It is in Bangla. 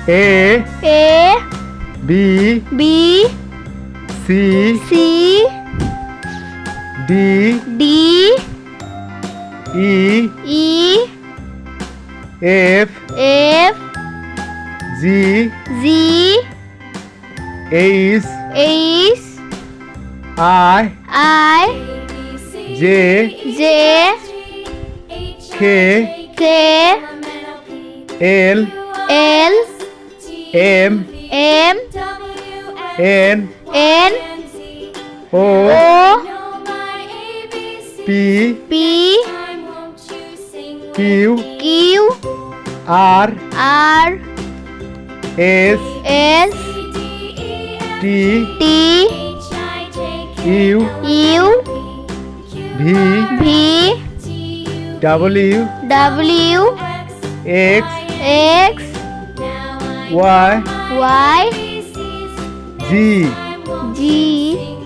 A B C D E F G H I J K L M N O P Q R S T U V W X Y G